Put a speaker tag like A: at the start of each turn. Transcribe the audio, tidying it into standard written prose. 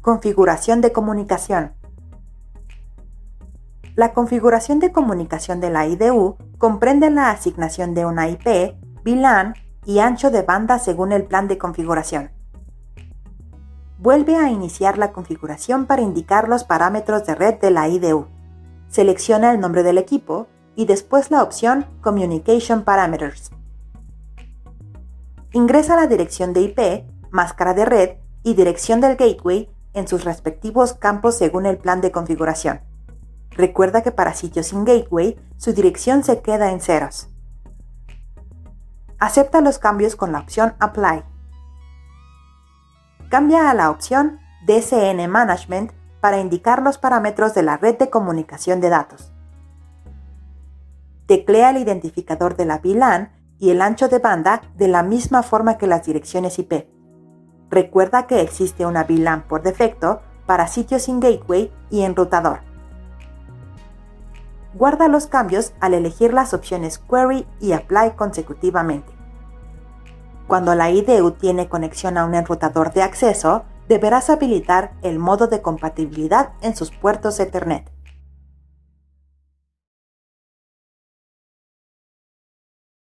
A: Configuración de comunicación. La configuración de comunicación de la IDU comprende la asignación de una IP, VLAN y ancho de banda según el plan de configuración. Vuelve a iniciar la configuración para indicar los parámetros de red de la IDU. Selecciona el nombre del equipo y después la opción Communication Parameters. Ingresa la dirección de IP, máscara de red y dirección del gateway en sus respectivos campos según el plan de configuración. Recuerda que para sitios sin gateway, su dirección se queda en ceros. Acepta los cambios con la opción Apply. Cambia a la opción DCN Management para indicar los parámetros de la red de comunicación de datos. Teclea el identificador de la VLAN y el ancho de banda de la misma forma que las direcciones IP. Recuerda que existe una VLAN por defecto para sitios sin gateway y enrutador. Guarda los cambios al elegir las opciones Query y Apply consecutivamente. Cuando la IDU tiene conexión a un enrutador de acceso, deberás habilitar el modo de compatibilidad en sus puertos Ethernet.